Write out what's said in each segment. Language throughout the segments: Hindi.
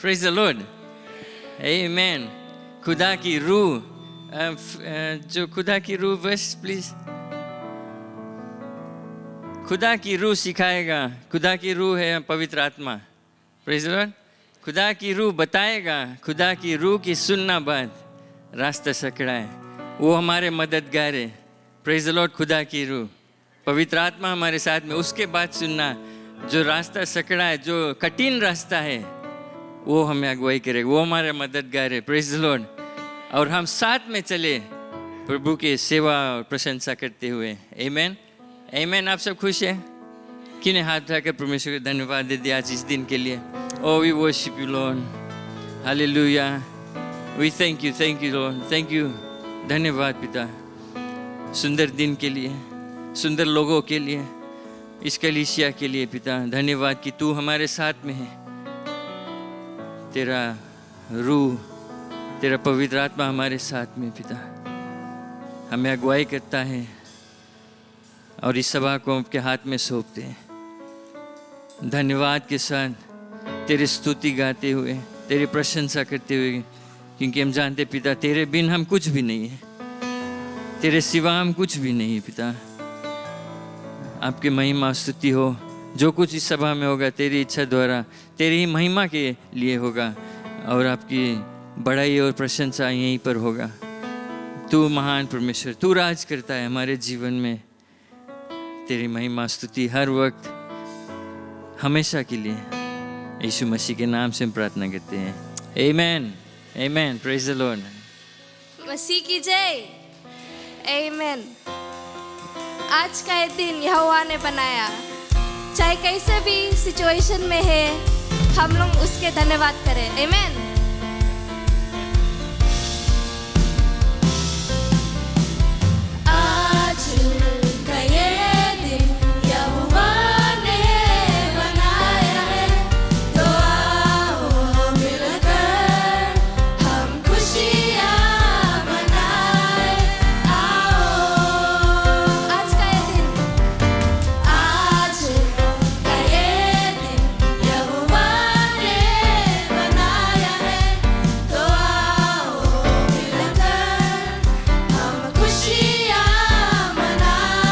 Praise the Lord. Amen. खुदा की रूह, जो खुदा की रूह, बस प्लीज, खुदा की रूह सिखाएगा. खुदा की रूह है पवित्र आत्मा. Praise the Lord. खुदा की रूह बताएगा. खुदा की रूह की सुनना बात रास्ता सकड़ा है. वो हमारे मददगार है. Praise the Lord. खुदा की रूह, पवित्र आत्मा हमारे साथ में. उसके बाद सुनना, जो रास्ता सकड़ा है, जो कठिन रास्ता है, वो हमें अगुवाई करेगा. वो हमारे मददगार है. Praise the Lord. और हम साथ में चले प्रभु की सेवा और प्रशंसा करते हुए. Amen. Amen. आप सब खुश हैं? किन्हें हाथ उठाकर परमेश्वर को धन्यवाद दे दिया आज इस दिन के लिए. Oh, we worship you, Lord. Hallelujah. We thank you, Lord. Thank you. धन्यवाद पिता, सुंदर दिन के लिए, सुंदर लोगों के लिए, इस कलीसिया के लिए पिता. धन्यवाद कि तू हमारे साथ में है. तेरा रूह, तेरा पवित्र आत्मा हमारे साथ में पिता हमें अगुवाई करता है. और इस सभा को आपके हाथ में सौंपते हैं. धन्यवाद के साथ तेरी स्तुति गाते हुए, तेरी प्रशंसा करते हुए, क्योंकि हम जानते पिता तेरे बिन हम कुछ भी नहीं है. तेरे सिवा हम कुछ भी नहीं है पिता. आपकी महिमा स्तुति हो. जो कुछ इस सभा में होगा तेरी इच्छा द्वारा, तेरी ही महिमा के लिए होगा. और आपकी बड़ाई और प्रशंसा यहीं पर होगा. तू महान परमेश्वर, तू राज करता है हमारे जीवन में. तेरी महिमा स्तुति हर वक्त, हमेशा के लिए यीशु मसीह के नाम से हम प्रार्थना करते हैं. Amen. Amen. Praise the lord. मसीह की जय. आमेन. आज का ये दिन यहोवा ने बनाया. चाहे कैसे भी सिचुएशन में है, हम लोग उसके धन्यवाद करें. आमेन. खुशियाँ मनाए.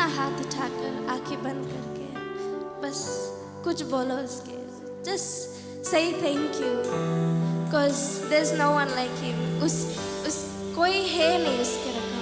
अपना हाथ उठाकर आंखें बंद करके बस कुछ बोलो उसके, just say thank you cause there's no one like him. उस कोई है नहीं उसके रकम.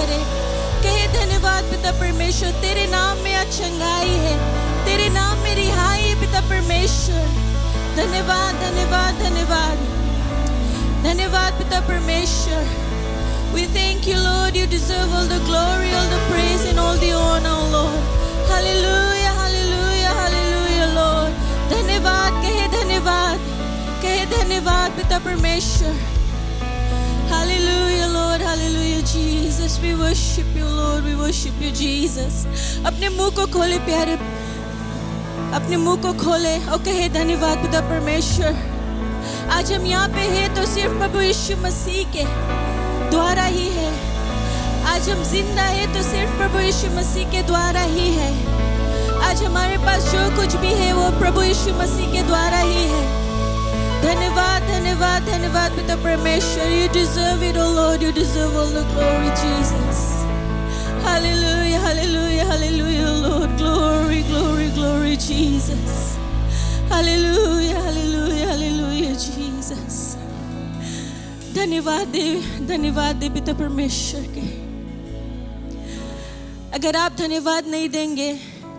करे। कहे धन्यवाद पिता परमेश्वर, तेरे नाम में आज चंगाई है, तेरे नाम में रिहाई है पिता परमेश्वर। धन्यवाद धन्यवाद धन्यवाद धन्यवाद पिता परमेश्वर। We thank you, Lord. You deserve all the glory, all the praise, and all the honor, Lord. Hallelujah, hallelujah, hallelujah, Lord. धन्यवाद, कहे धन्यवाद पिता परमेश्वर। Hallelujah, Lord, hallelujah, Jesus. We worship you, Lord. We worship you, Jesus. अपने मुंह को खोले प्यारे, अपने मुंह को खोले और कहे धन्यवाद पिता परमेश्वर। आज हम यहाँ पे हैं तो सिर्फ प्रभु यीशु मसीह के द्वारा ही है। आज हम जिंदा है तो सिर्फ प्रभु यीशु मसीह के द्वारा ही है। आज हमारे पास जो कुछ भी है वो प्रभु यीशु मसीह के द्वारा ही है। धन्यवाद धन्यवाद धन्यवाद पिता परमेश्वर। You deserve it, oh Lord. You deserve all the glory, Jesus. Hallelujah, hallelujah, hallelujah, Lord. Glory, glory, glory, Jesus. Hallelujah, hallelujah, hallelujah, Jesus. धन्यवाद दे पिता परमेश्वर के। अगर आप धन्यवाद नहीं देंगे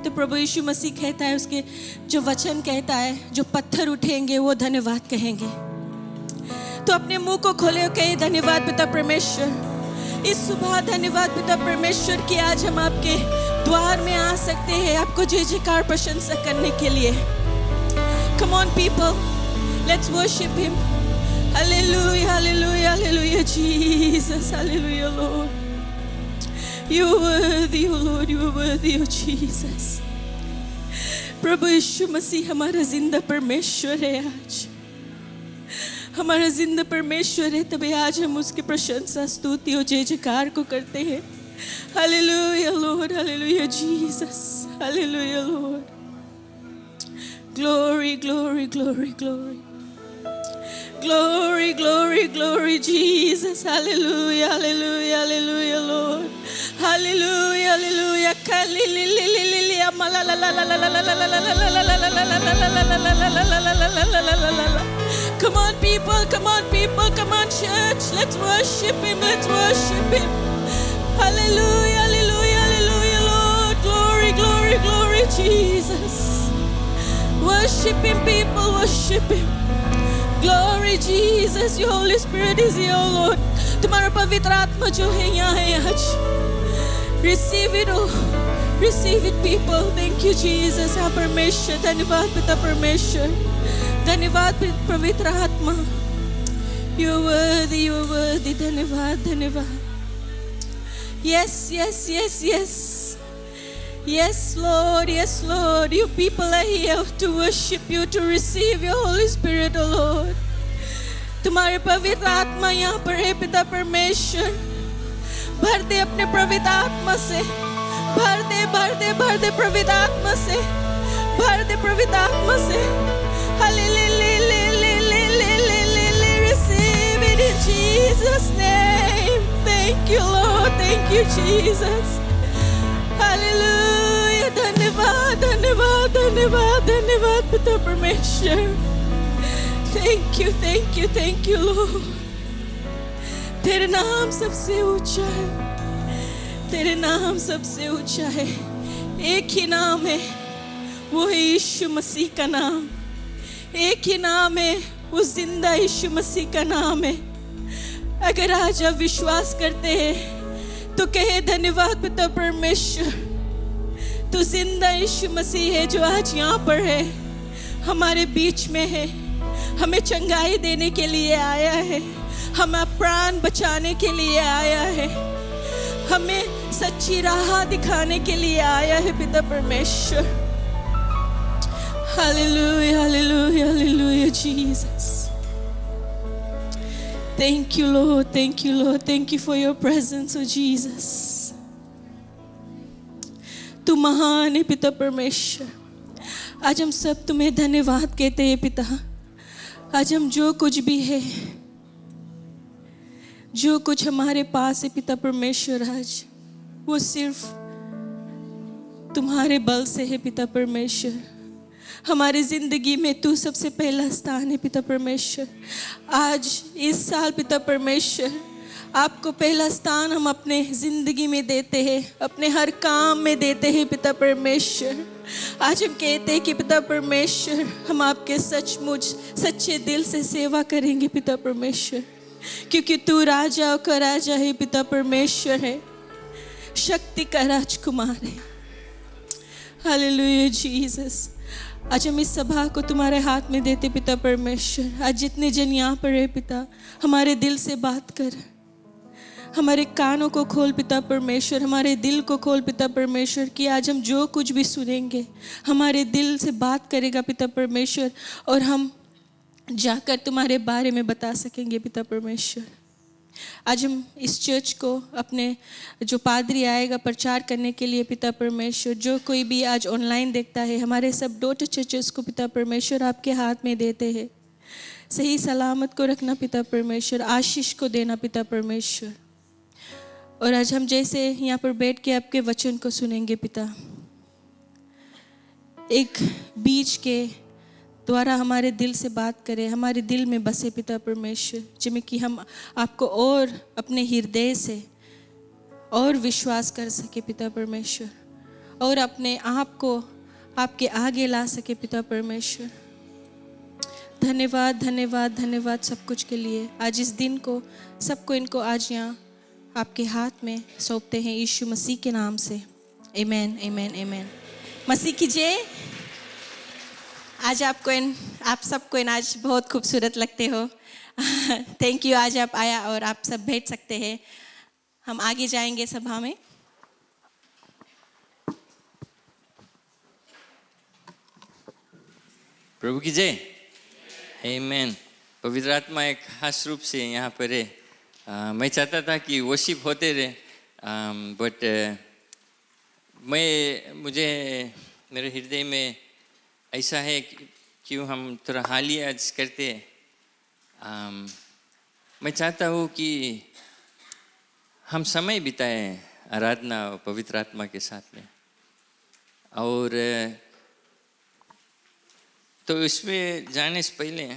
तो प्रभु यीशु मसीह कहता है, उसके जो वचन कहता है, जो पत्थर उठेंगे वो धन्यवाद कहेंगे। तो अपने मुंह को खोले और कहे धन्यवाद पिता परमेश्वर। इस सुबह धन्यवाद पिता परमेश्वर कि आज हम आपके द्वार में आ सकते हैं आपको जय जयकार प्रशंसा करने के लिए। Come on people, let's worship him. Hallelujah, hallelujah, hallelujah, Jesus. Hallelujah, Lord. You are worthy, oh Lord. You are worthy, oh Jesus. प्रभु यीशु मसीह हमारा जिंदा परमेश्वर है। आज हमारा जिंदा परमेश्वर है, तभी आज हम उसकी प्रशंसा स्तुति और जय जयकार को करते हैं। Hallelujah, Lord. Hallelujah, Jesus. Hallelujah, Lord. Glory, glory, glory, glory. Glory, glory, glory, Jesus. Hallelujah, hallelujah, hallelujah, Lord. Hallelujah, hallelujah. Come on people, come on people, come on church. Let's worship him, let's worship him. Hallelujah, hallelujah, hallelujah, Lord. Glory, glory, glory, Jesus. Worship him people, worship him. Glory Jesus, your Holy Spirit is here, oh Lord. तुम्हारा पवित्र आत्मा जो है यहाँ है आज। Receive it, oh, receive it people. Thank you Jesus, हाँ परमेश्वर। धन्यवाद पिता परमेश्वर। धन्यवाद पवित्र आत्मा। You are worthy, you are worthy. धन्यवाद, धन्यवाद। Yes, yes, yes, yes. Yes, Lord, yes, Lord. You people are here to worship you, to receive your Holy Spirit, oh Lord. तुम्हारे पवित्र आत्मा यहाँ पर है पिता परमेश्वर। भर दे अपने पवित्र आत्मा से, भर दे भर दे भर दे पवित्र आत्मा से, भर दे पवित्र आत्मा से। Receive it in Jesus' name. Thank you, Lord. Thank you, Jesus. Hallelujah. धन्यवाद धन्यवाद धन्यवाद धन्यवाद पिता परमेश्वर। Thank you Lord. तेरे नाम सबसे ऊंचा है, तेरे नाम सबसे ऊंचा है। एक ही नाम है, वो है यीशु मसीह का नाम। एक ही नाम है, वो जिंदा यीशु मसीह का नाम है। अगर आज आप विश्वास करते हैं तो कहे धन्यवाद पिता परमेश्वर। तो जिंदा यीशु मसीह है जो आज यहाँ पर है, हमारे बीच में है, हमें चंगाई देने के लिए आया है, हमें प्राण बचाने के लिए आया है, हमें सच्ची राह दिखाने के लिए आया है पिता परमेश्वर। Hallelujah hallelujah hallelujah Jesus. Thank you Lord, thank you Lord, thank you for your presence, oh Jesus. तू महान है पिता परमेश्वर। आज हम सब तुम्हें धन्यवाद कहते हैं पिता। आज हम जो कुछ भी है, जो कुछ हमारे पास है पिता परमेश्वर, आज वो सिर्फ तुम्हारे बल से है पिता परमेश्वर। हमारी जिंदगी में तू सबसे पहला स्थान है पिता परमेश्वर। आज इस साल पिता परमेश्वर आपको पहला स्थान हम अपने ज़िंदगी में देते हैं, अपने हर काम में देते हैं पिता परमेश्वर। आज हम कहते हैं कि पिता परमेश्वर हम आपके सचमुच सच्चे दिल से सेवा करेंगे पिता परमेश्वर, क्योंकि तू राजाओं का राजा है पिता परमेश्वर है, शक्ति का राजकुमार है। Hallelujah Jesus. आज हम इस सभा को तुम्हारे हाथ में देते पिता परमेश्वर। आज जितने जन यहाँ पर है पिता, हमारे दिल से बात कर, हमारे कानों को खोल पिता परमेश्वर, हमारे दिल को खोल पिता परमेश्वर, कि आज हम जो कुछ भी सुनेंगे हमारे दिल से बात करेगा पिता परमेश्वर, और हम जाकर तुम्हारे बारे में बता सकेंगे पिता परमेश्वर। आज हम इस चर्च को अपने जो पादरी आएगा प्रचार करने के लिए पिता परमेश्वर, जो कोई भी आज ऑनलाइन देखता है, हमारे सब डॉटर चर्चेस को पिता परमेश्वर आपके हाथ में देते हैं। सही सलामत को रखना पिता परमेश्वर, आशीष को देना पिता परमेश्वर। और आज हम जैसे यहाँ पर बैठ के आपके वचन को सुनेंगे पिता, एक बीज के द्वारा हमारे दिल से बात करें, हमारे दिल में बसे पिता परमेश्वर, जिसमें कि हम आपको और अपने हृदय से और विश्वास कर सके पिता परमेश्वर, और अपने आप को आपके आगे ला सके पिता परमेश्वर। धन्यवाद धन्यवाद धन्यवाद सब कुछ के लिए। आज इस दिन को सबको इनको आज यहाँ आपके हाथ में सौंपते हैं यीशु मसीह के नाम से। आमीन आमीन आमीन। मसीह की जय। आज आप सबको आज बहुत खूबसूरत लगते हो। थैंक यू, आज आप आया और आप सब बैठ सकते हैं। हम आगे जाएंगे सभा में। प्रभु की जय। आमीन। पवित्र आत्मा एक खास रूप से यहाँ पर है। मैं चाहता था कि वर्शिप होते रहे, बट मुझे मेरे हृदय में ऐसा है कि क्यों हम थोड़ा हालिया आज करते हैं। मैं चाहता हूँ कि हम समय बिताएं आराधना और पवित्र आत्मा के साथ में, और तो इसमें जाने से पहले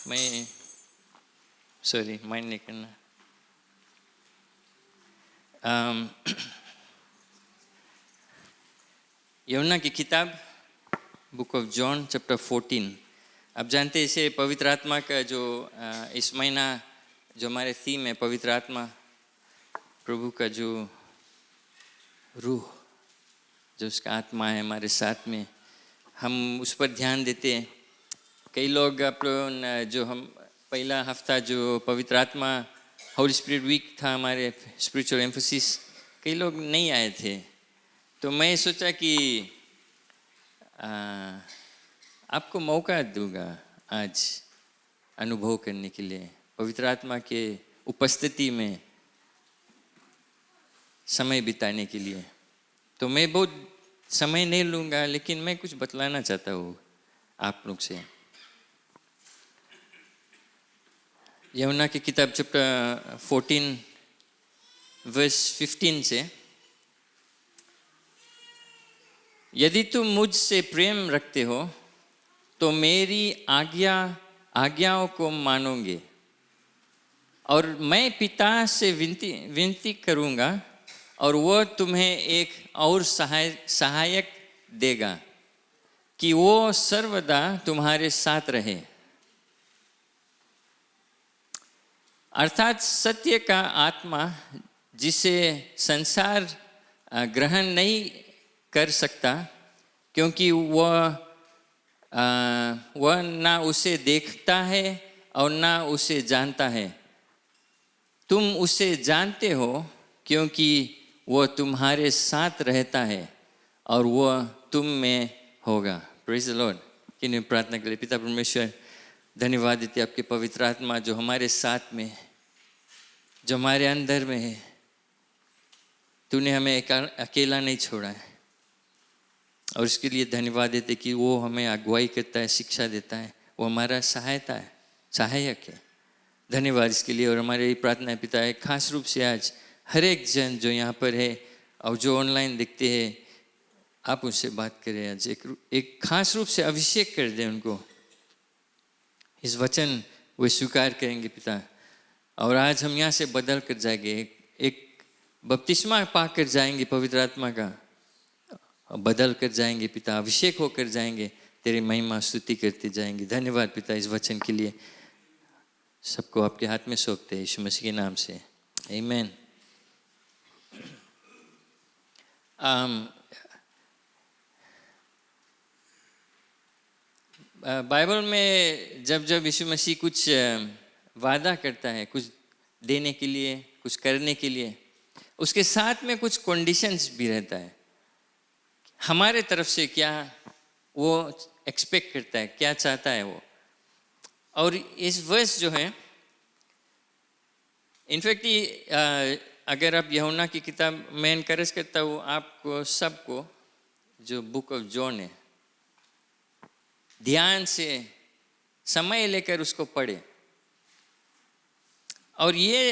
मैं माइंड नहीं करना। यूहन्ना की किताब बुक ऑफ जॉन चैप्टर 14। आप जानते हैं इसे पवित्र आत्मा का जो इस महीना जो हमारे थीम है, पवित्र आत्मा, प्रभु का जो रूह, जो उसका आत्मा है हमारे साथ में, हम उस पर ध्यान देते हैं। कई लोग जो हम पहला हफ्ता जो पवित्र आत्मा होली स्पिरिट वीक था हमारे स्पिरिचुअल एम्फोसिस, कई लोग नहीं आए थे, तो मैं सोचा कि आपको मौका दूंगा आज अनुभव करने के लिए, पवित्र आत्मा के उपस्थिति में समय बिताने के लिए। तो मैं बहुत समय नहीं लूँगा, लेकिन मैं कुछ बतलाना चाहता हूँ आप लोग से। यूहन्ना की किताब चैप्टर 14 वर्स 15 से, यदि तुम मुझसे प्रेम रखते हो तो मेरी आज्ञाओं को मानोगे, और मैं पिता से विनती करूँगा और वह तुम्हें एक और सहायक देगा कि वो सर्वदा तुम्हारे साथ रहे, अर्थात सत्य का आत्मा, जिसे संसार ग्रहण नहीं कर सकता, क्योंकि वह ना उसे देखता है और ना उसे जानता है। तुम उसे जानते हो क्योंकि वह तुम्हारे साथ रहता है और वह तुम में होगा। Praise the Lord. किन्हीं प्रार्थना के लिए। पिता परमेश्वर, धन्यवाद देते आपके पवित्र आत्मा जो हमारे साथ में, जो हमारे अंदर में है। तूने हमें अकेला नहीं छोड़ा है, और इसके लिए धन्यवाद देते कि वो हमें अगुवाई करता है, शिक्षा देता है, वो हमारा सहायक है। धन्यवाद इसके लिए। और हमारी प्रार्थना है पिता, एक खास रूप से आज हर एक जन जो यहाँ पर है और जो ऑनलाइन देखते हैं, आप उनसे बात करें। आज एक खास रूप से अभिषेक कर दें उनको, इस वचन वे स्वीकार करेंगे पिता, और आज हम यहाँ से बदल कर जाएंगे, एक बपतिस्मा पाकर जाएंगे पवित्र आत्मा का, बदल कर जाएंगे पिता, अभिषेक होकर जाएंगे, तेरी महिमा स्तुति करते जाएंगे। धन्यवाद पिता इस वचन के लिए। सबको आपके हाथ में सौंपते हैं यीशु मसीह के नाम से, आमीन। बाइबल में जब जब यीशु मसीह कुछ वादा करता है, कुछ देने के लिए, कुछ करने के लिए, उसके साथ में कुछ कंडीशंस भी रहता है। हमारे तरफ से क्या वो एक्सपेक्ट करता है, क्या चाहता है वो। और इस वर्स जो है, इनफैक्ट अगर आप यूहन्ना की किताब, मैं एनकरेज करता हूँ आपको सबको, जो बुक ऑफ जॉन है, ध्यान से समय लेकर उसको पढ़े। और ये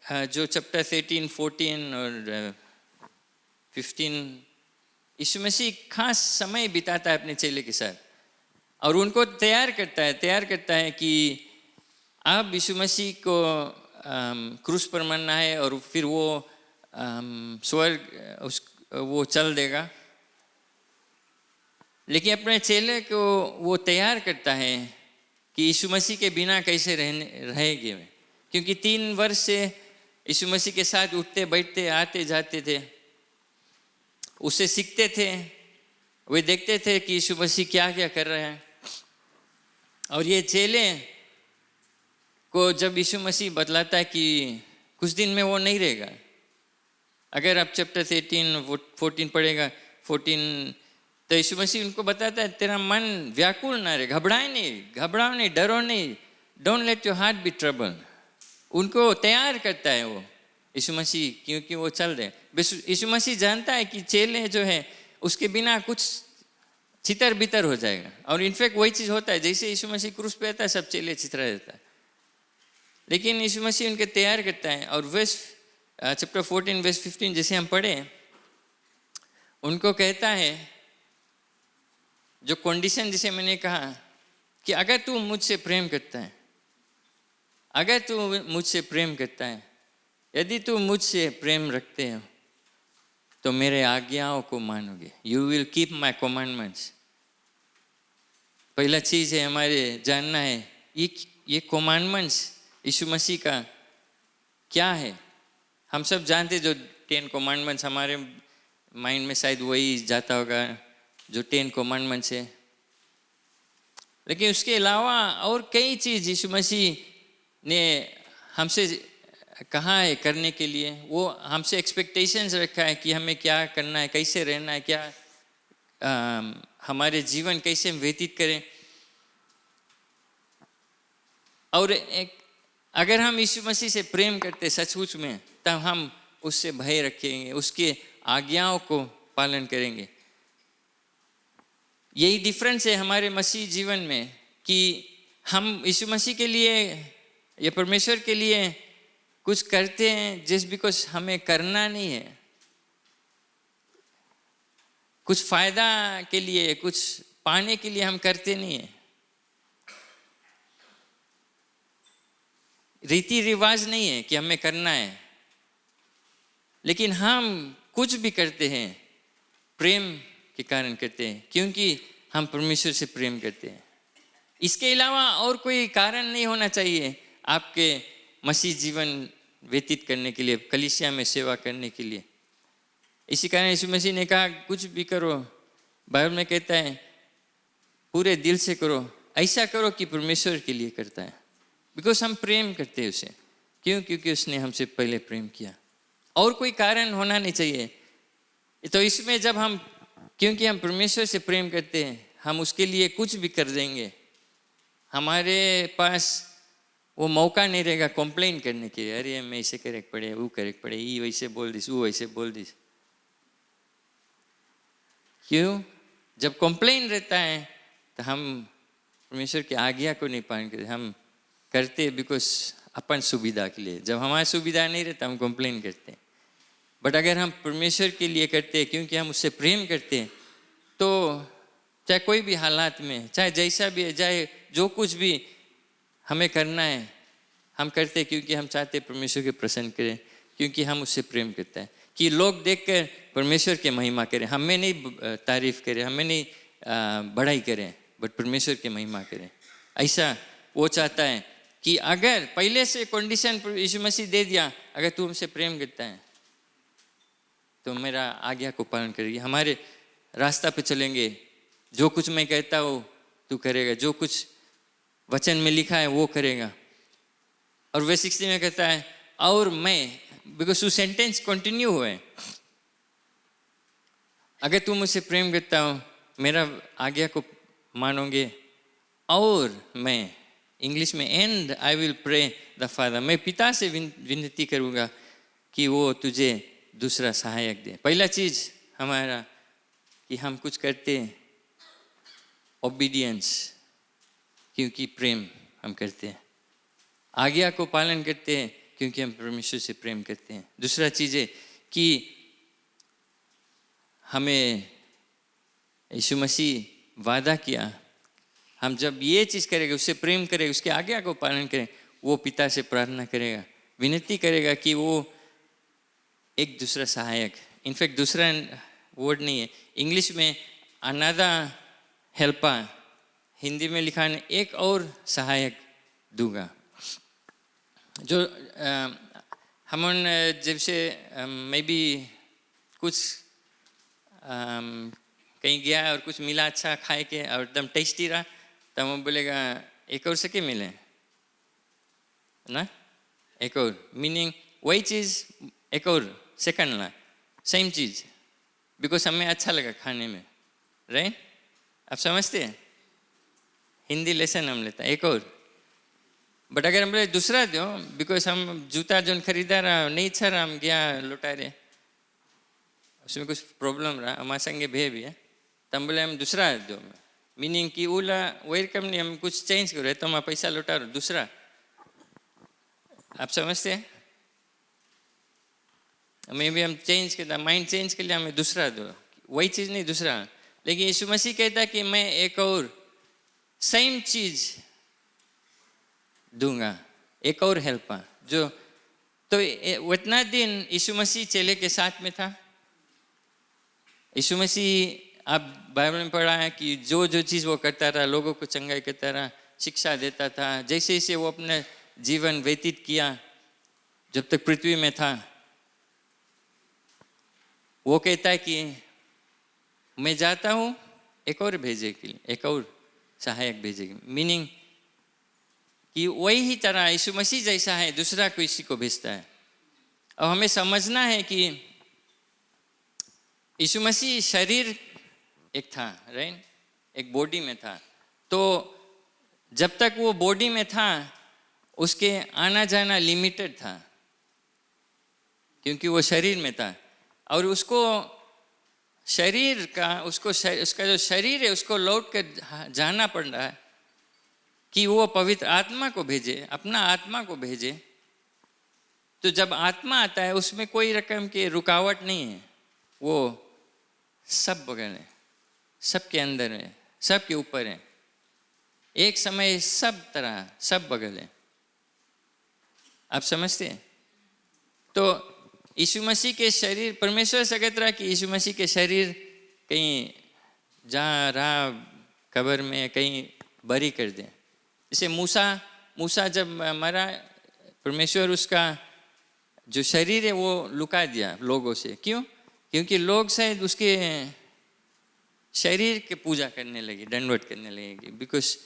जो चैप्टर 13, 14 और 15, यीशु मसीह खास समय बिताता है अपने चेले के साथ और उनको तैयार करता है कि अब यीशु मसीह को क्रूस पर मरना है और फिर वो स्वर्ग वो चल देगा। लेकिन अपने चेले को वो तैयार करता है कि यीशु मसीह के बिना कैसे रहेंगे, क्योंकि 3 वर्ष से यीशु मसीह के साथ उठते बैठते आते जाते थे, उससे सीखते थे, वे देखते थे कि यीशु मसीह क्या क्या कर रहे हैं। और ये चेले को जब यीशु मसीह बतलाता है कि कुछ दिन में वो नहीं रहेगा, अगर आप चैप्टर 13, 14 पढ़ेगा, 14, तो यीशु मसीह उनको बताता है तेरा मन व्याकुल ना रहे, घबराओ नहीं, डरो नहीं, don't let your heart be trouble. उनको तैयार करता है वो यीशु मसीह, क्योंकि वो चल रहे। यीशु मसीह जानता है कि चेले जो है उसके बिना कुछ छितर बितर हो जाएगा। और इनफैक्ट वही चीज़ होता है, जैसे यीशु मसीह क्रूस पे आता है सब चेले छितरा रहता है, लेकिन यीशु मसीह उनके तैयार करता है। और चैप्टर 14 वर्स 15 जैसे हम पढ़े, उनको कहता है जो कंडीशन जिसे मैंने कहा कि अगर तू मुझसे प्रेम करता है, अगर तू मुझसे प्रेम करता है, यदि तू मुझसे प्रेम रखते हो तो मेरे आज्ञाओं को मानोगे, you will keep my commandments. पहला चीज है हमारे जानना है ये कमांडमेंट्स यीशु मसीह का क्या है। हम सब जानते, जो 10 कमांडमेंट्स हमारे माइंड में शायद वही जाता होगा जो 10 कमांडमेंट्स है, लेकिन उसके अलावा और कई चीज यीशु मसीह ने हमसे कहा है करने के लिए। वो हमसे एक्सपेक्टेशंस रखा है कि हमें क्या करना है, कैसे रहना है, क्या हमारे जीवन कैसे व्यतीत करें। और अगर हम यीशु मसीह से प्रेम करते सचमुच में, तब हम उससे भय रखेंगे, उसके आज्ञाओं को पालन करेंगे। यही डिफरेंस है हमारे मसीह जीवन में कि हम यीशु मसीह के लिए या परमेश्वर के लिए कुछ करते हैं जस्ट बिकॉज हमें करना नहीं है, कुछ फायदा के लिए, कुछ पाने के लिए हम करते नहीं है, रीति रिवाज नहीं है कि हमें करना है, लेकिन हम कुछ भी करते हैं प्रेम के कारण करते हैं, क्योंकि हम परमेश्वर से प्रेम करते हैं। इसके अलावा और कोई कारण नहीं होना चाहिए आपके मसीह जीवन व्यतीत करने के लिए, कलीसिया में सेवा करने के लिए। इसी कारण यीशु मसीह ने कहा कुछ भी करो, बाइबल में कहता है पूरे दिल से करो, ऐसा करो कि परमेश्वर के लिए करता है, बिकॉज हम प्रेम करते हैं उसे। क्यों? क्योंकि उसने हमसे पहले प्रेम किया। और कोई कारण होना नहीं चाहिए। तो इसमें जब हम, क्योंकि हम परमेश्वर से प्रेम करते हैं, हम उसके लिए कुछ भी कर देंगे। हमारे पास वो मौका नहीं रहेगा कंप्लेन करने के, अरे मैं ऐसे करेक्ट पड़े, वो करेक्ट पड़े, ये वैसे बोल दिस, वो वैसे बोल दिस। क्यों? जब कंप्लेन रहता है तो हम परमेश्वर की आज्ञा को नहीं पालन करते, हम करते बिकॉज अपन सुविधा के लिए। जब हमारी सुविधा नहीं रहता हम कंप्लेन करते हैं। बट अगर हम परमेश्वर के लिए करते हैं, क्योंकि हम उससे प्रेम करते हैं, तो चाहे कोई भी हालात में, चाहे जैसा भी है, चाहे जो कुछ भी हमें करना है, हम करते हैं क्योंकि हम चाहते हैं परमेश्वर के प्रसन्न करें, क्योंकि हम उससे प्रेम करते हैं कि लोग देखकर परमेश्वर की महिमा करें, हमें नहीं तारीफ करें, हमें नहीं बढ़ाई करें, बट परमेश्वर की महिमा करें। ऐसा वो चाहता है कि अगर पहले से कंडीशन यीशु मसीह दे दिया, अगर तू हमसे प्रेम करता है तो मेरा आज्ञा को पालन करेगी, हमारे रास्ता पे चलेंगे, जो कुछ मैं कहता हूँ तू करेगा, जो कुछ वचन में लिखा है वो करेगा। और वे 60 में कहता है और मैं, बिकॉज वो सेंटेंस कंटिन्यू हुआ है, अगर तू मुझसे प्रेम करता हो, मेरा आज्ञा को मानोगे, और मैं, इंग्लिश में and I will pray the father, मैं पिता से विनती करूँगा कि वो तुझे दूसरा सहायक दे। पहला चीज़ हमारा कि हम कुछ करते हैं ओबीडियंस, क्योंकि प्रेम हम करते हैं, आज्ञा को पालन करते हैं क्योंकि हम परमेश्वर से प्रेम करते हैं। दूसरा चीज़ है कि हमें यीशु मसीह वादा किया, हम जब ये चीज़ करेंगे, उससे प्रेम करेंगे, उसके आज्ञा को पालन करें, वो पिता से प्रार्थना करेगा, विनती करेगा कि वो एक दूसरा सहायक, इनफैक्ट दूसरा वर्ड नहीं है इंग्लिश में, अनदर हेल्पर, हिंदी में लिखा है एक और सहायक दूंगा। जो हम जैसे मैं भी कुछ कहीं गया और कुछ मिला अच्छा खाए के और एकदम टेस्टी रहा, तब वो बोलेगा एक और से क्या मिले ना, एक और, मीनिंग वही चीज़ एक और सेकंड ला, सेम चीज़, बिकॉज हमें अच्छा लगा खाने में, राइट? आप समझते हैं? हिंदी लेसन हम लेता एक और, बट अगर हम बोले दूसरा दो, बिकॉज हम जूता जो खरीदा रहा नहीं अच्छा रहा, हम गया लौटा रहे, उसमें कुछ प्रॉब्लम रहा, हमारे संगे भे भी है, तो हम बोले हम दूसरा दो, मीनिंग कि ओला वेलकम नहीं, हम कुछ चेंज करो, तो हम पैसा लौटा रहे दूसरा। आप समझते हैं? मे भी हम चेंज करता, माइंड चेंज के लिए हमें दूसरा दो, वही चीज़ नहीं दूसरा। लेकिन यीशु मसीह कहता है कि मैं एक और सेम चीज़ दूंगा, एक और हेल्पर जो, तो उतना दिन यीशु मसीह चेले के साथ में था। यीशु मसीह, आप बाइबल में पढ़ा है कि जो जो चीज़ वो करता रहा, लोगों को चंगाई करता रहा, शिक्षा देता था, जैसे जैसे वो अपना जीवन व्यतीत किया जब तक पृथ्वी में था, वो कहता है कि मैं जाता हूँ एक और भेजे के लिए, एक और सहायक भेजेगी, मीनिंग कि वही ही तरह यीशु मसीह जैसा है दूसरा किसी को भेजता है। और हमें समझना है कि यीशु मसीह शरीर एक था, राइट, एक बॉडी में था, तो जब तक वो बॉडी में था उसके आना जाना लिमिटेड था, क्योंकि वो शरीर में था, और उसको शरीर का, उसका जो शरीर है उसको लौट कर जाना पड़ रहा है कि वो पवित्र आत्मा को भेजे, अपना आत्मा को भेजे। तो जब आत्मा आता है उसमें कोई रकम की रुकावट नहीं है, वो सब बगल है, सबके अंदर है, सबके ऊपर है, एक समय सब तरह सब बगल है। आप समझते हैं? तो यीशु मसीह के शरीर, परमेश्वर से कहता रहा कि यीशु मसीह के शरीर कहीं जहाँ रहा कब्र में कहीं बरी कर दे। जैसे मूसा जब मरा, परमेश्वर उसका जो शरीर है वो लुका दिया लोगों से। क्यों? क्योंकि लोग शायद उसके शरीर के पूजा करने लगे, दंडवत करने लगे, बिकॉज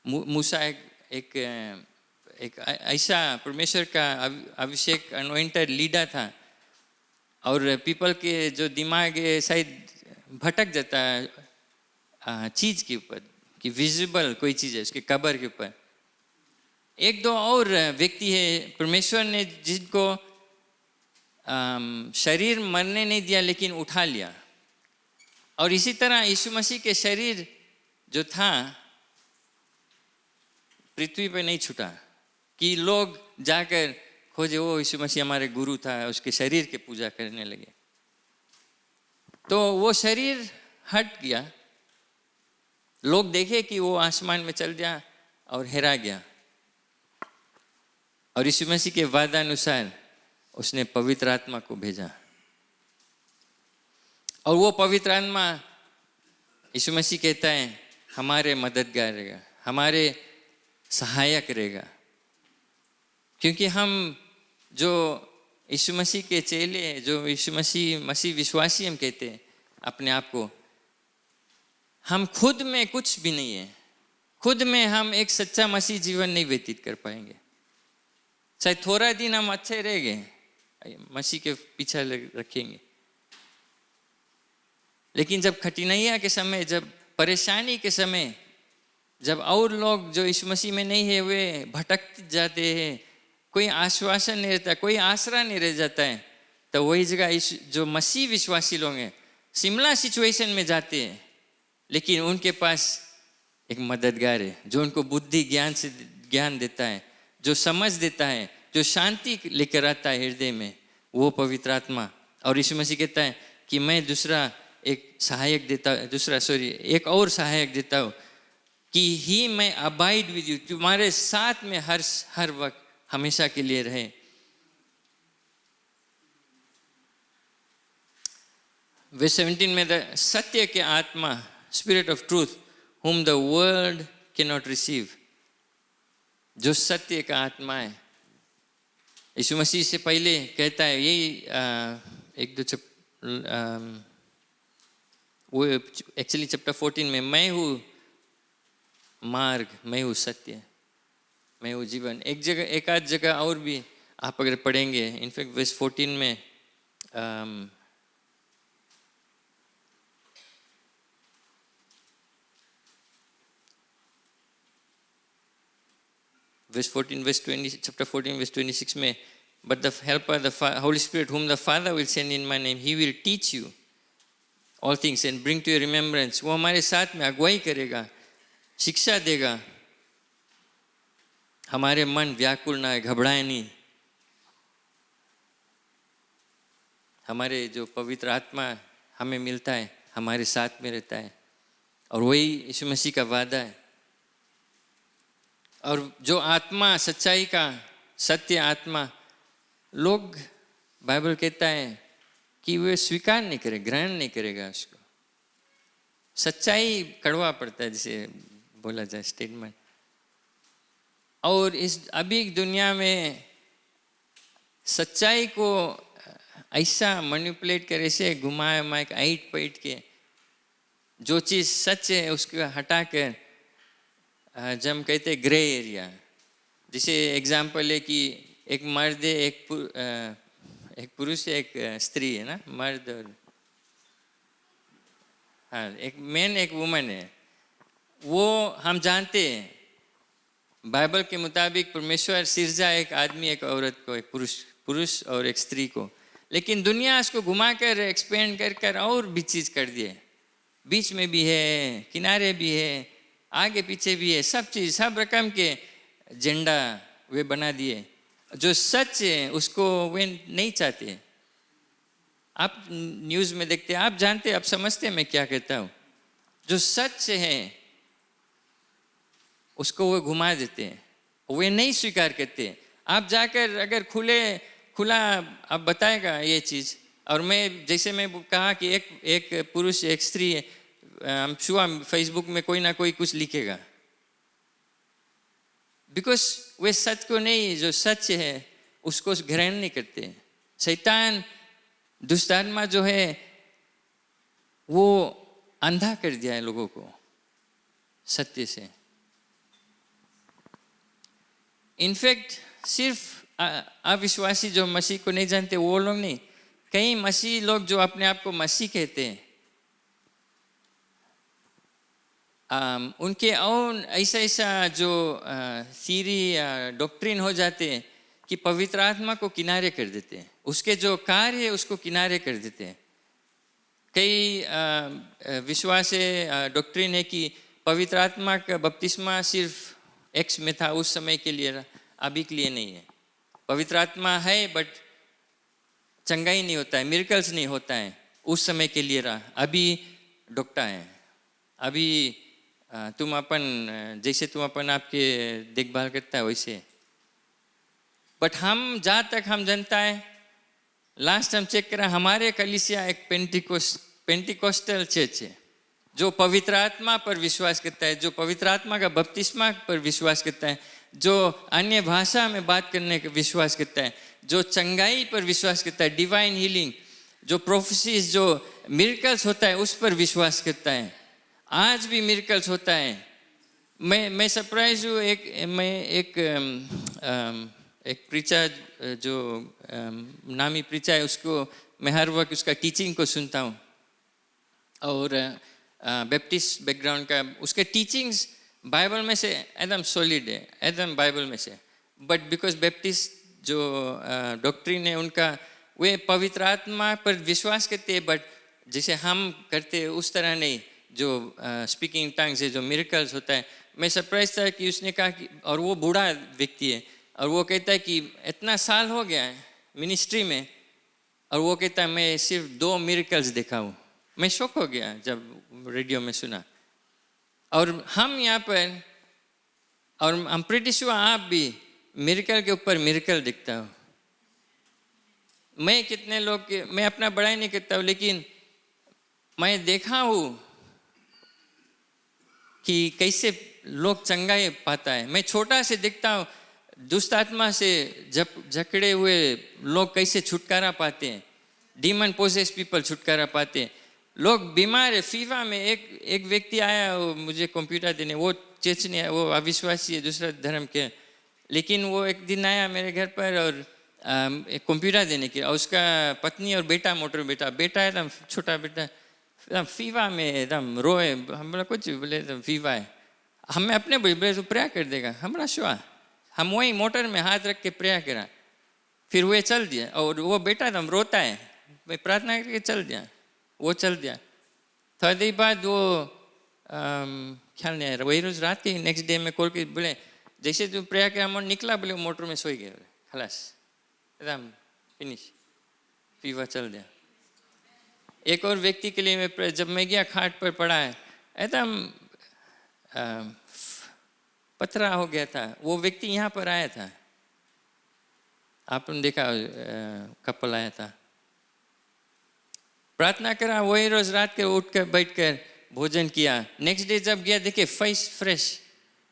मूसा एक ऐसा परमेश्वर का अभिषेक अनोइंटेड लीडर था, और पीपल के जो दिमाग है शायद भटक जाता है चीज़ के ऊपर, कि विजिबल कोई चीज़ है उसके कब्र के ऊपर। एक दो और व्यक्ति है परमेश्वर ने जिनको शरीर मरने नहीं दिया लेकिन उठा लिया, और इसी तरह यीशु मसीह के शरीर जो था पृथ्वी पे नहीं छूटा कि लोग जाकर खोजे वो यीशु मसीह हमारे गुरु था, उसके शरीर के पूजा करने लगे। तो वो शरीर हट गया, लोग देखे कि वो आसमान में चल गया और हेरा गया। और यीशु मसीह के वादानुसार उसने पवित्र आत्मा को भेजा, और वो पवित्र आत्मा यीशु मसीह कहता है हमारे मददगार रहेगा, हमारे सहायक रहेगा। क्योंकि हम जो यीशु मसीह के चेले हैं, जो यीशु मसीह विश्वासी हम कहते हैं अपने आप को, हम खुद में कुछ भी नहीं है, खुद में हम एक सच्चा मसीह जीवन नहीं व्यतीत कर पाएंगे। चाहे थोड़ा दिन हम अच्छे रह गए, मसीह के पीछे रखेंगे, लेकिन जब कठिनाइयाँ के समय, जब परेशानी के समय, जब और लोग जो यीशु मसीह में नहीं है वे भटक जाते हैं, कोई आश्वासन नहीं रहता, कोई आसरा नहीं रह जाता है, तो वही जगह जो मसीह विश्वासी लोग हैं सिमिलर सिचुएशन में जाते हैं, लेकिन उनके पास एक मददगार है जो उनको बुद्धि ज्ञान देता है, जो समझ देता है, जो शांति लेकर आता है हृदय में, वो पवित्र आत्मा। और यीशु मसीह कहता है कि मैं एक और सहायक देता हूँ कि ही मैं अबाइड विद यू, तुम्हारे साथ में हर वक्त हमेशा के लिए रहे। वर्स 17 में सत्य के आत्मा, spirit of truth, whom the world cannot receive, जो सत्य का आत्मा है, यीशु मसीह से पहले कहता है यही वो एक्चुअली चैप्टर 14 में, मैं हूँ मार्ग, मैं हूँ सत्य, मैं हूँ जीवन। एक आध जगह और भी आप अगर पढ़ेंगे, इनफैक्ट वर्स 14 में chapter 14 verse 26 में, but the helper, the Holy Spirit, whom the Father will send in my name, he will teach you all things and bring to your remembrance, वो हमारे साथ में अगुवाई करेगा, शिक्षा देगा, हमारे मन व्याकुल ना है, घबराए नहीं। हमारे जो पवित्र आत्मा हमें मिलता है, हमारे साथ में रहता है, और वही यीशु मसीह का वादा है। और जो आत्मा सच्चाई का, सत्य आत्मा, लोग बाइबल कहता है कि वे स्वीकार नहीं करें, ग्रहण नहीं करेगा उसको। सच्चाई कड़वा पड़ता है, जिसे बोला जाए स्टेटमेंट। और इस अभी दुनिया में सच्चाई को ऐसा मैनिपुलेट करे, से घुमाए माइक आइट पैट के, जो चीज़ सच है उसको हटाकर जब हम कहते हैं ग्रे एरिया, जैसे एग्जाम्पल है कि एक मर्द है, एक पुरुष है, एक स्त्री है ना, मर्द और हाँ, एक मैन एक वुमन है, वो हम जानते हैं बाइबल के मुताबिक परमेश्वर सिरजा एक आदमी एक औरत को, एक पुरुष और एक स्त्री को, लेकिन दुनिया इसको घुमाकर एक्सपेंड कर और भी चीज़ कर दिए, बीच में भी है, किनारे भी है, आगे पीछे भी है, सब चीज़, सब रकम के झंडा वे बना दिए। जो सच है उसको वे नहीं चाहते। आप न्यूज़ में देखते हैं, आप जानते हैं, आप समझते हैं मैं क्या कहता हूँ। जो सच है उसको वो घुमा देते हैं, वे नहीं स्वीकार करते। आप जाकर अगर खुला आप बताएगा ये चीज़, और मैं जैसे मैं कहा कि एक पुरुष एक स्त्री है, हम शुआ फेसबुक में कोई ना कोई कुछ लिखेगा, बिकॉज वे सच को नहीं, जो सच है उसको ग्रहण नहीं करते। शैतान दुष्टात्मा जो है वो अंधा कर दिया है लोगों को सत्य से। इनफैक्ट सिर्फ अविश्वासी जो मसीह को नहीं जानते वो लोग नहीं, कई मसीह लोग जो अपने आप को मसीह कहते हैं, उनके और ऐसा जो थीरी या डॉक्ट्रिन हो जाते हैं कि पवित्र आत्मा को किनारे कर देते हैं, उसके जो कार्य है उसको किनारे कर देते हैं। कई विश्वास है, डॉक्ट्रिन है कि पवित्र आत्मा का बपतिस्मा सिर्फ एक्स में था, उस समय के लिए, अभी के लिए नहीं है। पवित्र आत्मा है बट चंगाई नहीं होता है, मिरेकल्स नहीं होता है, उस समय के लिए रहा, अभी डॉक्टर है। अभी तुम अपन, जैसे तुम अपन आपके देखभाल करता है वैसे, बट हम जहाँ तक हम जनता है, लास्ट हम चेक करा, हमारे कलीसिया एक पेंटिकोस्टल चर्च है जो पवित्र आत्मा पर विश्वास करता है, जो पवित्र आत्मा का बपतिस्मा पर विश्वास करता है, जो अन्य भाषा में बात करने का विश्वास करता है, जो चंगाई पर विश्वास करता है, डिवाइन हीलिंग, जो प्रोफेसीज, जो मिरेकल्स होता है उस पर विश्वास करता है। आज भी मिरेकल्स होता है। मैं सरप्राइज हूँ, एक प्रीचर जो नामी प्रीचर है, उसको मैं हर वक्त उसका टीचिंग को सुनता हूँ, और बैप्टिस्ट बैकग्राउंड का, उसके टीचिंग्स बाइबल में से एकदम सॉलिड है, एकदम बाइबल में से। बट बिकॉज बैप्टिस्ट जो डॉक्ट्रिन है उनका, वे पवित्र आत्मा पर विश्वास करते हैं, बट जैसे हम करते हैं उस तरह नहीं, जो स्पीकिंग टंग से जो मिरेकल्स होता है। मैं सरप्राइज था कि उसने कहा कि, और वो बूढ़ा व्यक्ति है, और वो कहता है कि इतना साल हो गया है मिनिस्ट्री में, और वो कहता है मैं सिर्फ 2 मिरेकल्स देखा हूँ। मैं शॉक हो गया जब रेडियो में सुना। और हम यहाँ पर, और हम प्रीटी श्योर आप भी मिरेकल के ऊपर मिरेकल दिखता हो। मैं कितने लोग के, मैं अपना बड़ाई नहीं करता हूँ, लेकिन मैं देखा हूँ कि कैसे लोग चंगाई पाता है। मैं छोटा से दिखता हूँ, दुष्ट आत्मा से जकड़े हुए लोग कैसे छुटकारा पाते हैं, डीमन पोसेस पीपल छुटकारा पाते हैं। लोग बीमार है, फीवा में एक व्यक्ति आया, वो मुझे कंप्यूटर देने, वो चर्च नहीं, वो अविश्वासी है, दूसरा धर्म के, लेकिन वो एक दिन आया मेरे घर पर और एक कंप्यूटर देने के, और उसका पत्नी और बेटा, मोटर बेटा एकदम छोटा बेटा, एकदम फीवा में एकदम रोए। हम बोला कुछ, बोले एकदम फीवा है। हमें अपने बोले तो प्रेयर कर देगा, हमारा शुआ, हम वही मोटर में हाथ रख के प्रेयर करा, फिर वो चल दिया। और वो बेटा एकदम रोता है, मैं प्रार्थना करके चल दिया, वो चल दिया। थोड़ी देर बाद वो ख्याल नहीं आया, वही रोज रात के नेक्स्ट डे में कॉल के बोले जैसे तू प्रेयर किया हम निकला, बोले मोटर में सोई गए, बोले खलास, एकदम फिनिश, फीवर चल दिया। एक और व्यक्ति के लिए मैं जब मैं गया, खाट पर पड़ा है, एकदम पथरा हो गया था। वो व्यक्ति यहाँ पर आया था, आपने देखा, कपल आया था, प्रार्थना करा, वही रोज रात के उठ कर बैठ कर भोजन किया। नेक्स्ट डे जब गया, देखे फेस फ्रेश।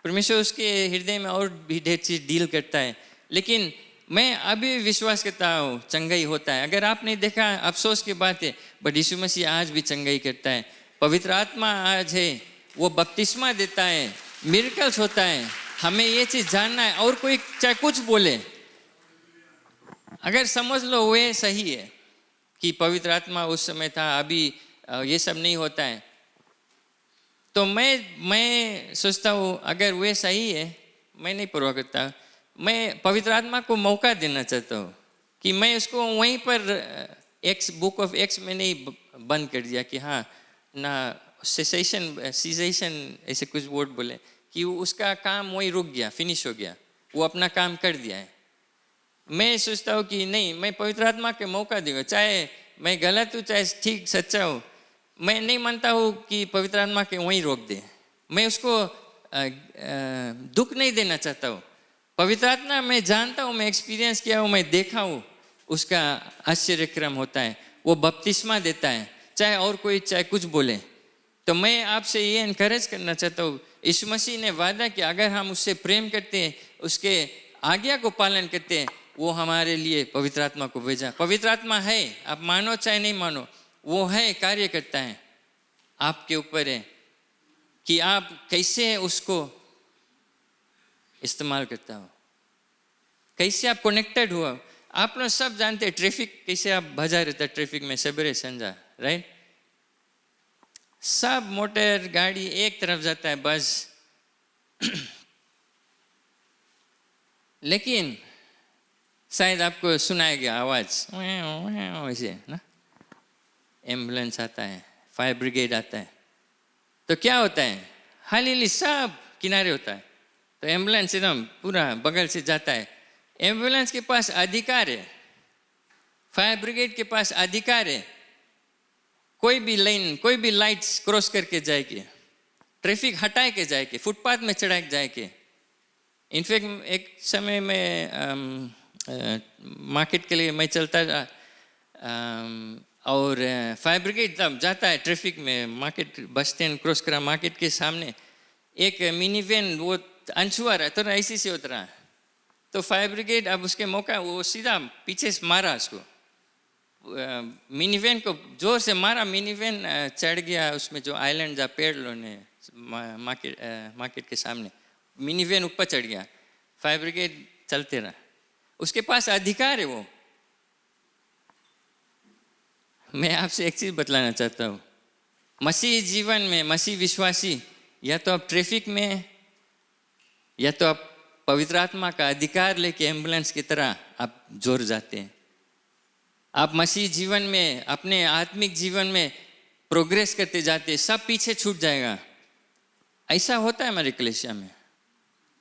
परमेश्वर उसके हृदय में और भी ढेर चीज डील करता है। लेकिन मैं अभी विश्वास करता हूँ चंगाई होता है। अगर आप नहीं देखा, अफसोस की बात है, बट यीशु मसीह आज भी चंगाई करता है। पवित्र आत्मा आज है, वो बपतिस्मा देता है, मिरेकल्स होता है। हमें ये चीज जानना है। और कोई चाहे कुछ बोले, अगर समझ लो वे सही है कि पवित्र आत्मा उस समय था, अभी ये सब नहीं होता है, तो मैं सोचता हूँ अगर वे सही है, मैं नहीं परवाह करता। मैं पवित्र आत्मा को मौका देना चाहता हूँ कि मैं उसको वहीं पर बुक ऑफ एक्स में नहीं बंद कर दिया कि हाँ ना सीजेशन ऐसे कुछ वर्ड बोले कि उसका काम वहीं रुक गया, फिनिश हो गया, वो अपना काम कर दिया है। मैं सोचता हूँ कि नहीं, मैं पवित्र आत्मा के मौका दूंगा, चाहे मैं गलत हूँ चाहे ठीक सच्चा हूँ। मैं नहीं मानता हूँ कि पवित्र आत्मा के वहीं रोक दे। मैं उसको दुख नहीं देना चाहता हूँ। पवित्र आत्मा मैं जानता हूँ, मैं एक्सपीरियंस किया हूँ, मैं देखा हूँ उसका आश्चर्यक्रम होता है। वो बपतिस्मा देता है, चाहे और कोई चाहे कुछ बोले। तो मैं आपसे ये इनकरेज करना चाहता हूँ, यीशु मसीह ने वादा किया अगर हम उससे प्रेम करते हैं, उसके आज्ञा को पालन करते हैं, वो हमारे लिए पवित्र आत्मा को भेजा। पवित्र आत्मा है, आप मानो चाहे नहीं मानो, वो है, कार्य करता है। आपके ऊपर है कि आप कैसे उसको इस्तेमाल करता हो, कैसे आप कनेक्टेड हुआ। आप लोग सब जानते हैं ट्रैफिक कैसे आप भजा रहता है, ट्रैफिक में सवेरे संजा, राइट। सब मोटर गाड़ी एक तरफ जाता है बस, लेकिन शायद आपको सुनाया गया आवाज वैसे ना, एम्बुलेंस आता है, फायर ब्रिगेड आता है, तो क्या होता है, हाली सब किनारे होता है। तो एम्बुलेंस एकदम पूरा बगल से जाता है। एम्बुलेंस के पास अधिकार है, फायर ब्रिगेड के पास अधिकार है, कोई भी लाइन, कोई भी लाइट्स क्रॉस करके जाएगी, ट्रैफिक हटाए के जाएगी, फुटपाथ में चढ़ा के जाएगी। इनफैक्ट एक समय में मार्केट के लिए मैं चलता था, और फायर ब्रिगेड तब जाता है ट्रैफिक में, मार्केट बस स्टैंड क्रॉस करा, मार्केट के सामने एक मिनी वैन वो अनछुआ रहा तो ऐसी से उतरा, तो फायर ब्रिगेड अब उसके मौका वो सीधा पीछे से मारा उसको, मिनी वैन को जोर से मारा, मिनी वैन चढ़ गया उसमें जो आइलैंड जहाँ पेड़ लोने मार्केट के सामने, मिनी वैन ऊपर चढ़ गया, फायर ब्रिगेड चलते रहा, उसके पास अधिकार है वो। मैं आपसे एक चीज बतलाना चाहता हूँ, मसीह जीवन में मसीह विश्वासी या तो आप ट्रैफिक में या तो आप पवित्र आत्मा का अधिकार लेके एम्बुलेंस की तरह आप जोर जाते हैं। आप मसीह जीवन में अपने आत्मिक जीवन में प्रोग्रेस करते जाते, सब पीछे छूट जाएगा। ऐसा होता है हमारे कलीसिया में,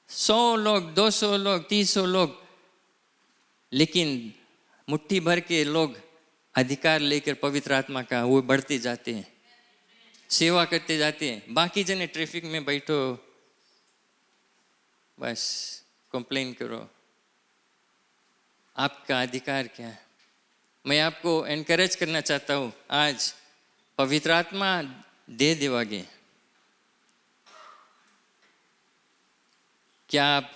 100 लोग, 200 लोग, 300 लोग, लेकिन मुट्ठी भर के लोग अधिकार लेकर पवित्र आत्मा का वो बढ़ते जाते हैं, सेवा करते जाते हैं। बाकी जने ट्रैफिक में बैठो, बस कंप्लेन करो। आपका अधिकार क्या है? मैं आपको एनकरेज करना चाहता हूँ, आज पवित्र आत्मा दे देवागे, क्या आप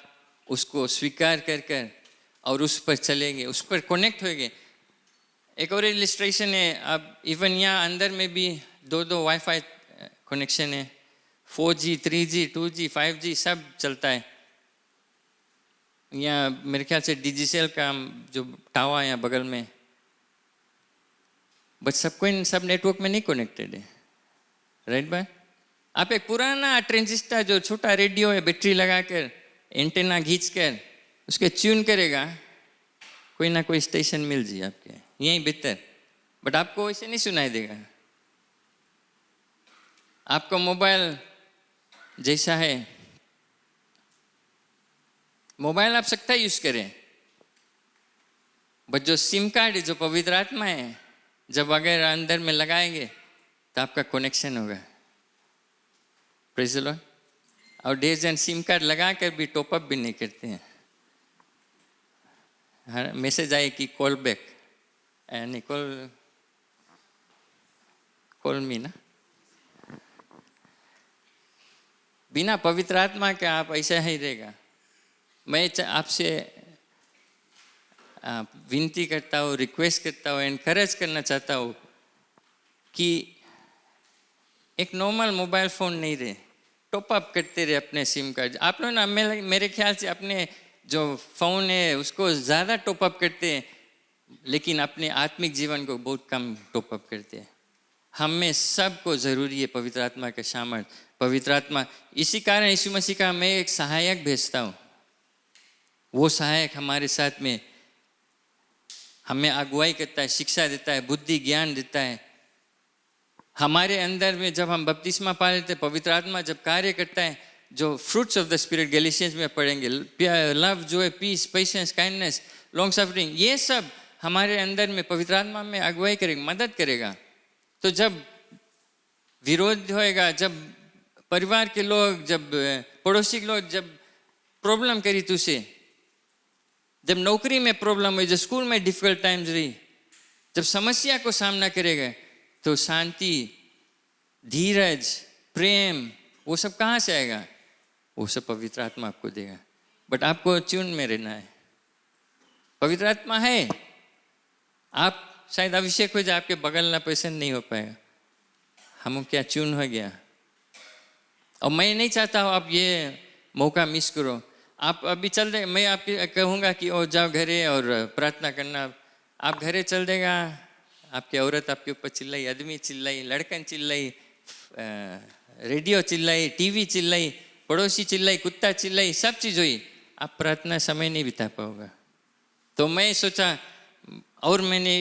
उसको स्वीकार कर कर और उस पर चलेंगे, उस पर कनेक्ट होंगे। एक और इलिस्ट्रेशन है, अब इवन यहाँ अंदर में भी 2 वाईफाई कनेक्शन है, 4G, 3G, 2G, 5G सब चलता है। यहाँ मेरे ख्याल से डिजिसेल का जो टावर है यहाँ बगल में, बट सबको इन सब नेटवर्क में नहीं कनेक्टेड है, राइट बाय। आप एक पुराना ट्रांजिस्टर जो छोटा रेडियो है, बैटरी लगाकर एंटेना खींच कर उसके ट्यून करेगा, कोई ना कोई स्टेशन मिल जाए आपके यहीं भीतर, बट आपको वैसे नहीं सुनाई देगा। आपका मोबाइल जैसा है, मोबाइल आप सकता यूज करें, बट जो सिम कार्ड है, जो पवित्र आत्मा है, जब अगर अंदर में लगाएंगे तो आपका कनेक्शन होगा। Praise the Lord. और ढेर जन सिम कार्ड लगा कर भी टॉपअप भी नहीं करते हैं। हाँ, मैसेज आए कि कॉल बैक, नहीं कॉल मी ना। बिना पवित्र आत्मा के आप ऐसा ही रहेगा। मैं आपसे विनती करता हूँ, रिक्वेस्ट करता हूँ, एनकरेज करना चाहता हूँ कि एक नॉर्मल मोबाइल फ़ोन नहीं रहे, टॉपअप करते रहे अपने सिम कार्ड। आप लोग ना मेरे ख्याल से अपने जो फ़ोन है उसको ज़्यादा टॉपअप करते हैं, लेकिन अपने आत्मिक जीवन को बहुत कम टॉपअप करते हैं। हमें सबको ज़रूरी है पवित्र आत्मा का सामर्थ, पवित्र आत्मा। इसी कारण यीशु मसीह का मैं एक सहायक भेजता हूँ, वो सहायक हमारे साथ में हमें अगुवाई करता है, शिक्षा देता है, बुद्धि ज्ञान देता है। हमारे अंदर में जब हम बपतिस्मा पा लेते हैं, पवित्र आत्मा जब कार्य करता है, जो fruits of the spirit Galatians में पढ़ेंगे, love, joy, peace, patience, kindness, long suffering, ये सब हमारे अंदर में पवित्र आत्मा में अगुवाई करेगा, मदद करेगा। तो जब विरोध होएगा, जब परिवार के लोग, जब पड़ोसी के लोग जब प्रॉब्लम करी तुझसे, जब नौकरी में प्रॉब्लम हुई, जब स्कूल में डिफिकल्ट टाइम्स रही, जब समस्या को सामना करेगा, तो शांति, धीरज, प्रेम, वो सब कहाँ से आएगा? वो सब पवित्र आत्मा आपको देगा। बट आपको ट्यून में रहना है। पवित्र आत्मा है, आप शायद अभिषेक हो जाए, आपके बगल ना पसंद नहीं हो पाएगा। हम क्या ट्यून हो गया। और मैं नहीं चाहता हूँ आप ये मौका मिस करो। आप अभी चल दे, मैं आपके कहूँगा कि ओ जाओ घरे और प्रार्थना करना। आप घरे चल देगा, आपकी औरत आपके ऊपर चिल्लाई, आदमी चिल्लाई, लड़कन चिल्लाई, रेडियो चिल्लाई, टीवी चिल्लाई, पड़ोसी चिल्लाई, कुत्ता चिल्लाई, सब चीज़ हुई, आप प्रार्थना समय नहीं बिता पाओगे। तो मैं सोचा, और मैंने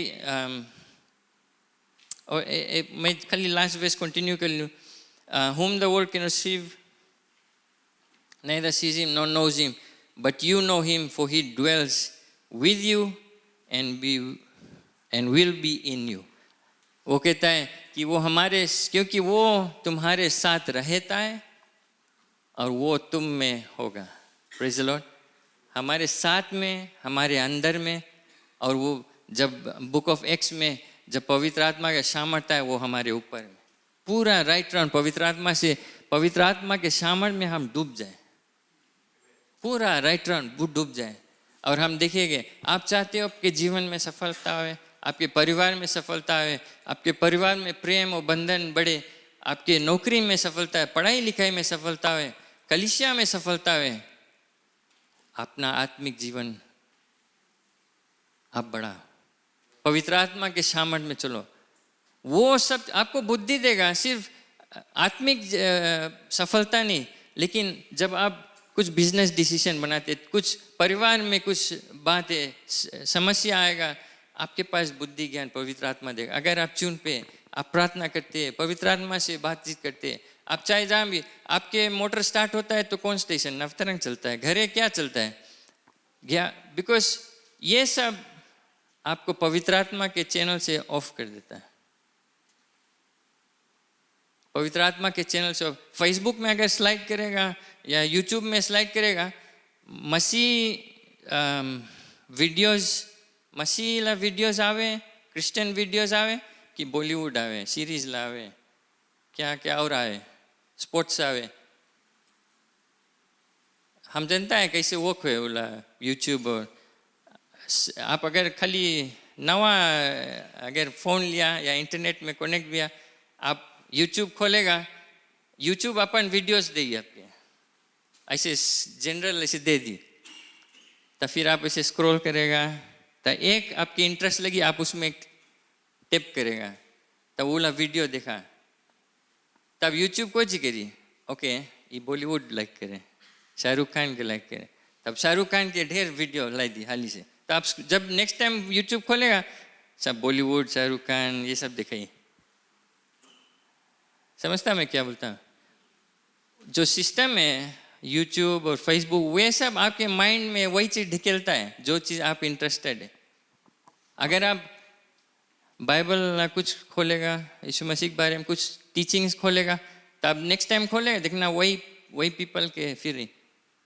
मैं खाली लास्ट वर्स कंटिन्यू कर लूँ। whom the world cannot receive, neither sees him nor knows him, but you know him, for he dwells with you and will be in you. वो कहता है कि वो हमारे, क्योंकि वो तुम्हारे साथ रहता है और वो तुम में होगा। Praise the Lord. हमारे साथ में, हमारे अंदर में, और वो जब बुक ऑफ एक्स में जब पवित्र आत्मा का सामर्थ्य है वो हमारे ऊपर में पूरा राइट राउंड पवित्र आत्मा के सामर्थ्य में हम डूब जाए, पूरा राइट राउंड डूब जाए। और हम देखेंगे, आप चाहते हो आपके जीवन में सफलता हो, आपके परिवार में सफलता हो, आपके परिवार में प्रेम और बंधन बढ़े, आपके नौकरी में सफलता है, पढ़ाई लिखाई में सफलता हो, कलीसिया में सफलता हो, अपना आत्मिक जीवन आप बढ़ा, पवित्र आत्मा के सामर्थ्य में चलो, वो सब आपको बुद्धि देगा। सिर्फ आत्मिक सफलता नहीं, लेकिन जब आप कुछ बिजनेस डिसीजन बनाते, कुछ परिवार में कुछ बातें समस्या आएगा, आपके पास बुद्धि ज्ञान पवित्र आत्मा देगा। अगर आप चुन पे आप प्रार्थना करते, पवित्र आत्मा से बातचीत करते, आप चाहे जहाँ भी, आपके मोटर स्टार्ट होता है तो कौन स्टेशन नवतरंग चलता है, घरे क्या चलता है, बिकॉज ये सब आपको पवित्र आत्मा के चैनल से ऑफ कर देता है। पवित्र आत्मा के चैनल से फेसबुक में अगर स्लाइड करेगा या यूट्यूब में स्लाइड करेगा, मसीला वीडियोस आवे, क्रिश्चियन वीडियोस आवे कि बॉलीवुड आवे, सीरीज लावे, क्या क्या और आवे, स्पोर्ट्स आवे। हम जानता है कैसे वो खोए बोला यूट्यूब। और आप अगर खाली नवा अगर फ़ोन लिया या इंटरनेट में कनेक्ट किया, आप यूट्यूब खोलेगा, यूट्यूब अपन वीडियोस देगी आपके, ऐसे जनरल ऐसे दे दी, तो फिर आप ऐसे स्क्रॉल करेगा, तो एक आपकी इंटरेस्ट लगी, आप उसमें टिप करेगा, तब वो वाला वीडियो देखा, तब यूट्यूब को जी करी, ओके ये बॉलीवुड लाइक करे, शाहरुख खान के लाइक करे, तब शाहरुख खान के ढेर वीडियो लाई दी हाली से। तो आप जब नेक्स्ट टाइम यूट्यूब खोलेगा, सब बॉलीवुड, शाहरुख खान ये सब दिखाई। समझता मैं क्या बोलता हूँ? जो सिस्टम है यूट्यूब और फेसबुक, वे सब आपके माइंड में वही चीज़ ढकेलता है जो चीज़ आप इंटरेस्टेड है। अगर आप बाइबल कुछ खोलेगा, यीशु मसीह के बारे में कुछ टीचिंग्स खोलेगा, तो आप नेक्स्ट टाइम खोलेगा, देखना वही पीपल के फिर।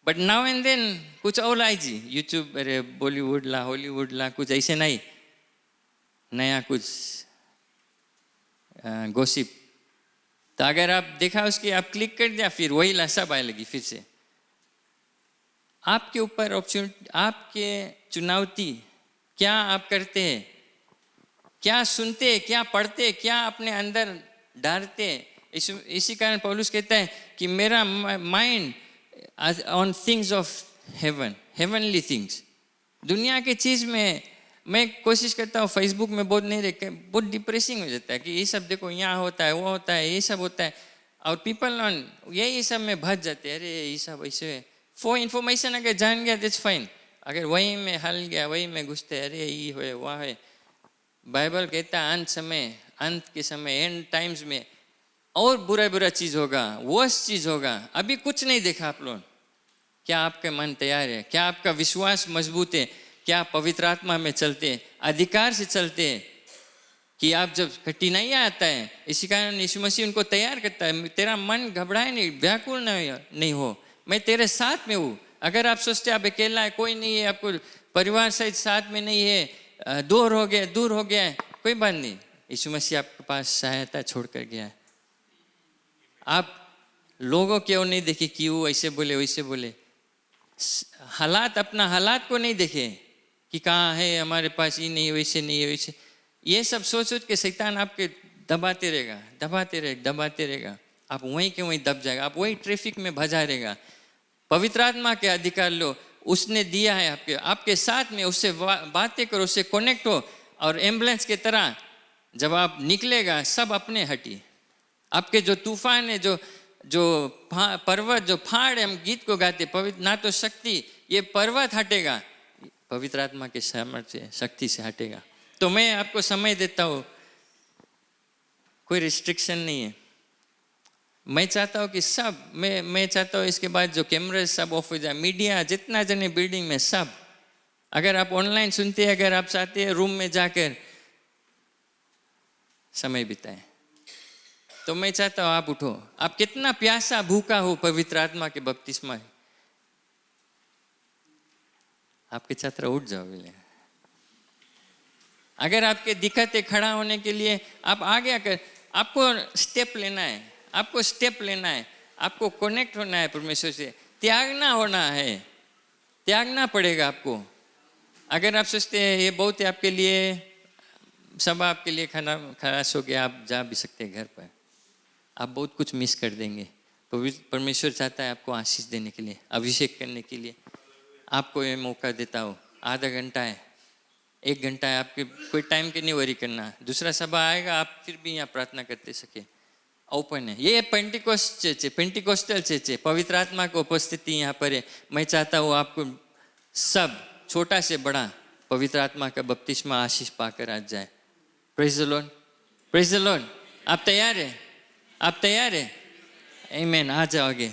बट नाउ एंड देन कुछ और लाई जी, यूट्यूब अरे बॉलीवुड ला, हॉलीवुड ला, कुछ ऐसे नहीं, नया कुछ गॉसिप। तो अगर आप देखा उसकी, आप क्लिक कर दिया, फिर वही ला सब आए लगी फिर से। आपके ऊपर अपॉर्चुनिटी, आपके चुनौती, क्या आप करते हैं, क्या सुनते, क्या पढ़ते, क्या अपने अंदर डालते। इसी कारण पौलुस कहता है कि मेरा mind on things of haven, heavenly things. दुनिया की चीज में मैं कोशिश करता हूँ, फेसबुक में बहुत नहीं रखे, बहुत डिप्रेसिंग हो जाता है कि ये सब देखो यहाँ होता है, वो होता है, ये सब होता है, और पीपल ऑन यही सब में भज जाते हैं। अरे ये सब ऐसे फॉर इन्फॉर्मेशन अगर जान गया दैट्स फाइन, अगर वही में हल गया, वही में घुसते, अरे ये हुए वहाँ है। बाइबल कहता है अंत के समय, एंड टाइम्स में और बुरा चीज़ होगा, वर्स्ट चीज़ होगा। अभी कुछ नहीं देखा आप लोग, क्या आपका मन तैयार है, क्या आपका विश्वास मजबूत है, क्या पवित्र आत्मा में चलते, अधिकार से चलते, कि आप जब कठिनाई आता है, इसी कारण यीशु मसीह उनको तैयार करता है, तेरा मन घबराए नहीं, व्याकुल नहीं हो, मैं तेरे साथ में हूँ। अगर आप सोचते आप अकेला है, कोई नहीं है, आपको परिवार सहित साथ में नहीं है, दूर हो गया है, कोई बात नहीं, यीशु मसीह आपके पास सहायता छोड़ कर गया है। आप लोगों की ओर नहीं देखे कि वो ऐसे बोले वैसे बोले, हालात, अपना हालात को नहीं देखे कि कहाँ है हमारे पास, ये नहीं वैसे नहीं है वैसे, ये सब सोच के शैतान आपके दबाते रहेगा, आप वहीं के वहीं दब जाएगा, आप वही ट्रैफिक में भजा रहेगा। पवित्र आत्मा के अधिकार लो, उसने दिया है आपके साथ में, उससे बातें करो, उससे कनेक्ट हो, और एम्बुलेंस के तरह जब आप निकलेगा सब अपने हटी। आपके जो तूफान है, जो पर्वत, जो फाड़, हम गीत को गाते, पवित्र ना तो शक्ति, ये पर्वत हटेगा, पवित्र आत्मा के सामर्थ्य शक्ति से हटेगा। तो मैं आपको समय देता हूँ, कोई रिस्ट्रिक्शन नहीं है। मैं चाहता हूँ कि सब, मैं चाहता हूँ इसके बाद जो कैमरे सब ऑफ हो जाए, मीडिया जितना जने बिल्डिंग में सब, अगर आप ऑनलाइन सुनते हैं, अगर आप चाहते हैं रूम में जाकर समय बिताएं, तो मैं चाहता हूँ आप उठो। आप कितना प्यासा भूखा हो पवित्र आत्मा के बपतिस्मा, आपके छात्र उठ जाओ बोले। अगर आपके दिक्कत है खड़ा होने के लिए, आप आगे आकर आपको स्टेप लेना है, आपको स्टेप लेना है, आपको कनेक्ट होना है परमेश्वर से, त्यागना होना है, त्यागना पड़ेगा आपको। अगर आप सोचते हैं ये बहुत है आपके लिए, सब आपके लिए खाना खलास हो गया, आप जा भी सकते हैं घर पर, आप बहुत कुछ मिस कर देंगे। परमेश्वर चाहता है आपको आशीष देने के लिए, अभिषेक करने के लिए। आपको ये मौका देता हो, आधा घंटा है, 1 घंटा है, आपके कोई टाइम के नहीं वरी करना। दूसरा सभा आएगा, आप फिर भी यहाँ प्रार्थना करते सके, ओपन है। ये पेंटिकोस्ट चर्च है, पेंटिकोस्टल चर्च है, पवित्र आत्मा की उपस्थिति यहाँ पर है। मैं चाहता हूँ आपको सब, छोटा से बड़ा, पवित्र आत्मा का बपतिस्मा आशीष पाकर आज जाए। Praise the Lord, praise the Lord. आप तैयार है? आप तैयार है? आमीन। आ जाओ आगे,